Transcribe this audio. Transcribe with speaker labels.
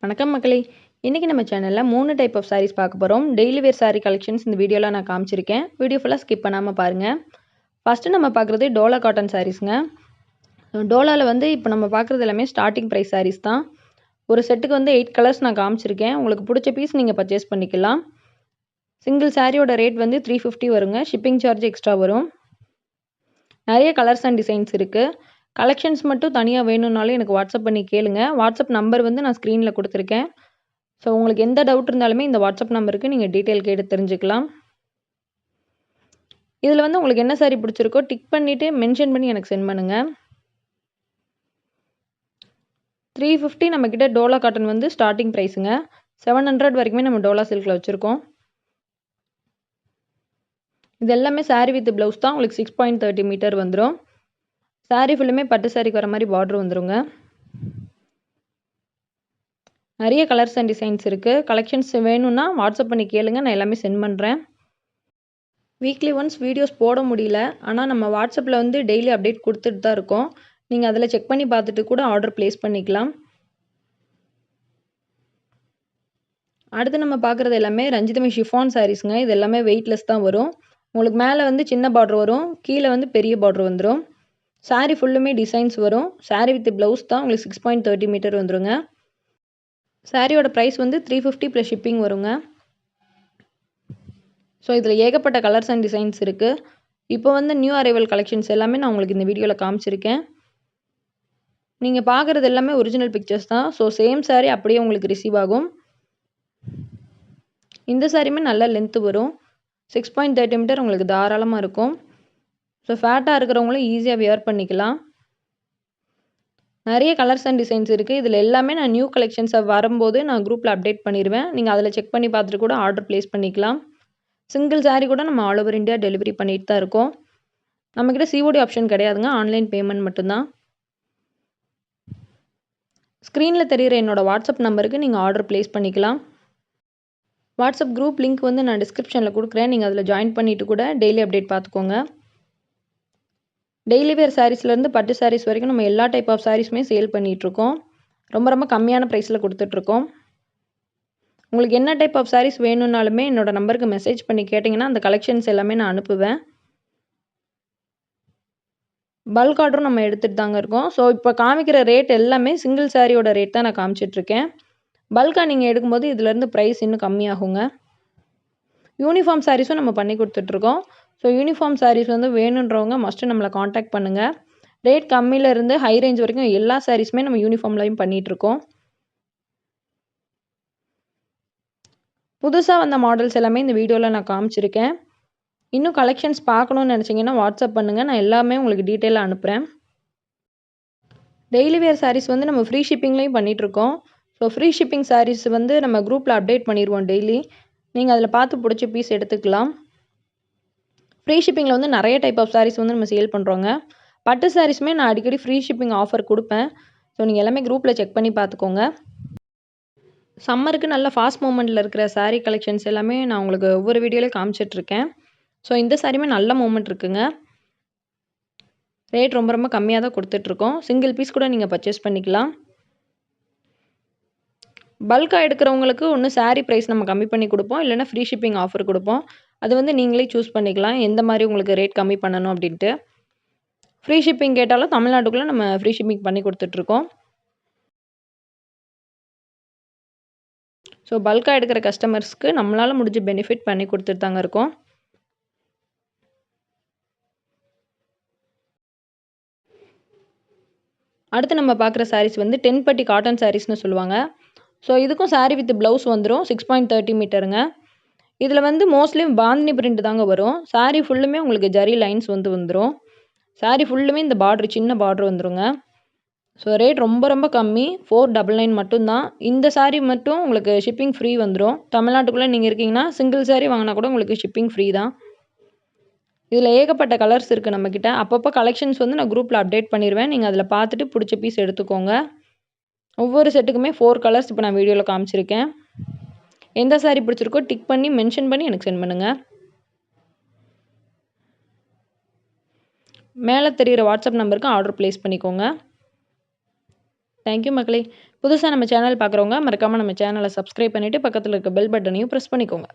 Speaker 1: வணக்கம் மக்களே. இன்றைக்கி நம்ம சேனலில் 3 டைப் ஆஃப் சாரீஸ் பார்க்க போகிறோம். டெய்லி வேர் சாரீ கலெக்ஷன்ஸ் இந்த வீடியோவில் நான் காமிச்சிருக்கேன். வீடியோ ஃபுல்லாக ஸ்கிப் பண்ணாமல் பாருங்கள். ஃபஸ்ட்டு நம்ம பார்க்குறது டோலா காட்டன் சாரீஸுங்க. டோலாவில் வந்து இப்போ நம்ம பார்க்குறது எல்லாமே ஸ்டார்டிங் ப்ரைஸ் சாரீஸ் தான். ஒரு செட்டுக்கு வந்து 8 கலர்ஸ் நான் காமிச்சிருக்கேன். உங்களுக்கு பிடிச்ச பீஸ் நீங்கள் பர்ச்சேஸ் பண்ணிக்கலாம். சிங்கிள் சாரியோட ரேட் வந்து 350 வருங்க. ஷிப்பிங் சார்ஜ் எக்ஸ்ட்ரா வரும். நிறைய கலர்ஸ் அண்ட் டிசைன்ஸ் இருக்குது. கலெக்ஷன்ஸ் மட்டும் தனியாக வேணும்னாலும் எனக்கு வாட்ஸ்அப் பண்ணி கேளுங்க. வாட்ஸ்அப் நம்பர் வந்து நான் ஸ்க்ரீனில் கொடுத்துருக்கேன். ஸோ உங்களுக்கு எந்த டவுட் இருந்தாலுமே இந்த வாட்ஸ்அப் நம்பருக்கு நீங்கள் டீட்டெயில் கேட்டு தெரிஞ்சுக்கலாம். இதில் வந்து உங்களுக்கு என்ன சாரீ பிடிச்சிருக்கோ டிக் பண்ணிவிட்டு மென்ஷன் பண்ணி எனக்கு சென்ட் பண்ணுங்கள். 350 நம்மக்கிட்ட டோலா காட்டன் வந்து ஸ்டார்டிங் ப்ரைஸுங்க. 700 வரைக்குமே நம்ம டோலா சில்கில் வச்சுருக்கோம். இது எல்லாமே சாரீ வித் ப்ளவுஸ் தான். உங்களுக்கு 6.30 மீட்டர் வந்துடும். சாரீ ஃபுல்லுமே பட்டு சாரீக்கு வர மாதிரி பார்டர் வந்துருங்க. நிறைய கலர்ஸ் அண்ட் டிசைன்ஸ் இருக்குது. கலெக்ஷன்ஸ் வேணும்னா வாட்ஸ்அப் பண்ணி கேளுங்க. நான் எல்லாமே சென்ட் பண்ணுறேன். வீக்லி ஒன்ஸ் வீடியோஸ் போட முடியல. ஆனால் நம்ம வாட்ஸ்அப்பில் வந்து டெய்லி அப்டேட் கொடுத்துட்டு தான் இருக்கோம். நீங்கள் அதில் செக் பண்ணி பார்த்துட்டு கூட ஆர்டர் ப்ளேஸ் பண்ணிக்கலாம். அடுத்து நம்ம பார்க்குறது எல்லாமே ரஞ்சிதமே ஷிஃபான் சாரீஸுங்க. இது எல்லாமே வெயிட்லெஸ் தான் வரும். உங்களுக்கு மேலே வந்து சின்ன பார்டர் வரும், கீழே வந்து பெரிய பார்டர் வந்துடும். சாரீ ஃபுல்லுமே டிசைன்ஸ் வரும். சாரீ வித் ப்ளவுஸ் தான். உங்களுக்கு 6.30 மீட்டர் வந்துடுங்க. சாரியோட ப்ரைஸ் வந்து 350 ப்ளஸ் ஷிப்பிங் வருங்க. ஸோ இதில் ஏகப்பட்ட கலர்ஸ் அண்ட் டிசைன்ஸ் இருக்குது. இப்போ வந்து நியூ அரைவல் கலெக்ஷன்ஸ் எல்லாமே நான் உங்களுக்கு இந்த வீடியோவில் காமிச்சிருக்கேன். நீங்கள் பார்க்குறது எல்லாமே ஒரிஜினல் பிக்சர்ஸ் தான். ஸோ சேம் சாரீ அப்படியே உங்களுக்கு ரிசீவ் ஆகும். இந்த சாரியுமே நல்ல லென்த்து வரும். 6.30 மீட்டர் உங்களுக்கு தாராளமாக இருக்கும். ஸோ ஃபேட்டாக இருக்கிறவங்களும் ஈஸியாக வியர் பண்ணிக்கலாம். நிறைய கலர்ஸ் அண்ட் டிசைன்ஸ் இருக்குது. இதில் எல்லாமே நான் நியூ கலெக்ஷன்ஸை வரும்போது நான் குரூப்பில் அப்டேட் பண்ணிடுவேன். நீங்கள் அதில் செக் பண்ணி பார்த்துட்டு கூட ஆர்டர் ப்ளேஸ் பண்ணிக்கலாம். சிங்கிள் சாரீ கூட நம்ம ஆல் ஓவர் இந்தியா டெலிவரி பண்ணிட்டு தான் இருக்கோம். நம்மக்கிட்ட சிஓடி ஆப்ஷன் கிடையாதுங்க. ஆன்லைன் பேமெண்ட் மட்டும்தான். ஸ்க்ரீனில் தெரிகிற என்னோடய வாட்ஸ்அப் நம்பருக்கு நீங்கள் ஆர்டர் ப்ளேஸ் பண்ணிக்கலாம். வாட்ஸ்அப் குரூப் லிங்க் வந்து நான் டிஸ்கிரிப்ஷனில் கொடுக்குறேன். நீங்கள் அதில் ஜாயின் பண்ணிவிட்டு கூட டெய்லி அப்டேட் பார்த்துக்கோங்க. டெய்லி வேர் சாரீஸ்லேருந்து பட்டு சாரீஸ் வரைக்கும் நம்ம எல்லா டைப் ஆஃப் சாரீஸுமே சேல் பண்ணிகிட்ருக்கோம். ரொம்ப கம்மியான ப்ரைஸில் கொடுத்துட்ருக்கோம். உங்களுக்கு என்ன டைப் ஆஃப் சாரீஸ் வேணும்னாலுமே என்னோடய நம்பருக்கு மெசேஜ் பண்ணி கேட்டிங்கன்னா அந்த கலெக்ஷன்ஸ் எல்லாமே நான் அனுப்புவேன். பல்க் ஆர்டரும் நம்ம எடுத்துகிட்டு தாங்க இருக்கோம். ஸோ இப்போ காமிக்கிற ரேட் எல்லாமே சிங்கிள் சாரியோட ரேட் தான் நான் காமிச்சிட்ருக்கேன். பல்காக நீங்கள் எடுக்கும்போது இதிலேருந்து ப்ரைஸ் இன்னும் கம்மியாகுங்க. யூனிஃபார்ம் சாரீஸும் நம்ம பண்ணி கொடுத்துட்ருக்கோம். ஸோ யூனிஃபார்ம் சாரீஸ் வந்து வேணுன்றவங்க மஸ்ட்டு நம்மளை காண்டாக்ட் பண்ணுங்கள். ரேட் கம்மியிலேருந்து ஹை ரேஞ்ச் வரைக்கும் எல்லா சாரீஸுமே நம்ம யூனிஃபார்ம்லையும் பண்ணிகிட்ருக்கோம். புதுசாக வந்த மாடல்ஸ் எல்லாமே இந்த வீடியோவில் நான் காமிச்சிருக்கேன். இன்னும் கலெக்ஷன்ஸ் பார்க்கணுன்னு நினச்சிங்கன்னா வாட்ஸ்அப் பண்ணுங்கள். நான் எல்லாமே உங்களுக்கு டீட்டெயிலாக அனுப்புகிறேன். டெய்லி வேர் சாரீஸ் வந்து நம்ம ஃப்ரீ ஷிப்பிங்லேயும் பண்ணிகிட்ருக்கோம். ஸோ ஃப்ரீ ஷிப்பிங் சாரீஸ் வந்து நம்ம குரூப்பில் அப்டேட் பண்ணிடுவோம் டெய்லி. நீங்கள் அதில் பார்த்து பிடிச்ச பீஸ் எடுத்துக்கலாம். ஃப்ரீ ஷிப்பிங்கில் வந்து நிறைய டைப் ஆஃப் சாரீஸ் வந்து நம்ம சேல் பண்ணுறோங்க. பட்டு சாரீஸுமே நான் அடிக்கடி ஃப்ரீ ஷிப்பிங் ஆஃபர் கொடுப்பேன். ஸோ நீங்கள் எல்லாமே குரூப்பில் செக் பண்ணி பார்த்துக்கோங்க. சம்மருக்கு நல்ல ஃபாஸ்ட் மூமெண்ட்டில் இருக்கிற சாரீ கலெக்ஷன்ஸ் எல்லாமே நான் உங்களுக்கு ஒவ்வொரு வீடியோலையும் காமிச்சிட்ருக்கேன். ஸோ இந்த சாரியுமே நல்ல மூமெண்ட் இருக்குங்க. ரேட் ரொம்ப கம்மியாக தான் கொடுத்துட்ருக்கோம். சிங்கிள் பீஸ் கூட நீங்கள் பர்ச்சேஸ் பண்ணிக்கலாம். பல்காக எடுக்கிறவங்களுக்கு ஒன்று சாரீ ப்ரைஸ் நம்ம கம்மி பண்ணி கொடுப்போம். இல்லைனா ஃப்ரீ ஷிப்பிங் ஆஃபர் கொடுப்போம். அது வந்து நீங்களே சூஸ் பண்ணிக்கலாம் எந்த மாதிரி உங்களுக்கு ரேட் கம்மி பண்ணணும் அப்படின்ட்டு. ஃப்ரீ ஷிப்பிங் கேட்டாலும் தமிழ்நாட்டுக்குள்ளே நம்ம ஃப்ரீ ஷிப்பிங் பண்ணி கொடுத்துட்ருக்கோம். ஸோ பல்காக எடுக்கிற கஸ்டமர்ஸ்க்கு நம்மளால் முடிஞ்ச பெனிஃபிட் பண்ணி கொடுத்துட்டு தாங்க இருக்கோம். அடுத்து நம்ம பார்க்குற சாரீஸ் வந்து 10 பட்டி காட்டன் சாரீஸ்னு சொல்லுவாங்க. ஸோ இதுக்கும் சாரீ வித் ப்ளவுஸ் வந்துடும். 6.30 மீட்டருங்க. இதில் வந்து மோஸ்ட்லி பாந்தினி பிரிண்ட் தாங்க வரும். சாரீ ஃபுல்லுமே உங்களுக்கு ஜரி லைன்ஸ் வந்துடும். சாரீ ஃபுல்லுமே இந்த பார்டர் சின்ன பார்டர் வந்துடுங்க. ஸோ ரேட் ரொம்ப கம்மி. 499 மட்டும்தான். இந்த சாரீ மட்டும் உங்களுக்கு ஷிப்பிங் ஃப்ரீ வந்துடும். தமிழ்நாட்டுக்குள்ளே நீங்கள் இருக்கீங்கன்னா சிங்கிள் சாரீ வாங்கினா கூட உங்களுக்கு ஷிப்பிங் ஃப்ரீ தான். இதில் ஏகப்பட்ட கலர்ஸ் இருக்குது நம்மக்கிட்ட. அப்பப்போ கலெக்ஷன்ஸ் வந்து நான் குரூப்பில் அப்டேட் பண்ணிடுவேன். நீங்கள் அதில் பார்த்துட்டு பிடிச்ச பீஸ் எடுத்துக்கோங்க. ஒவ்வொரு செட்டுக்குமே 4 கலர்ஸ் இப்போ நான் வீடியோவில் காமிச்சிருக்கேன். எந்த சாரீ பிடிச்சிருக்கோ டிக் பண்ணி மென்ஷன் பண்ணி எனக்கு சென்ட் பண்ணுங்கள். மேலே தெரிகிற வாட்ஸ்அப் நம்பருக்கு ஆர்டர் ப்ளேஸ் பண்ணிக்கோங்க. தேங்க்யூ மக்களே. புதுசா நம்ம சேனல் பார்க்குறவங்க மறக்காம நம்ம சேனல சப்ஸ்கிரைப் பண்ணிட்டு, பக்கத்துல இருக்க பெல் பட்டனையும் பிரஸ் பண்ணிக்கோங்க.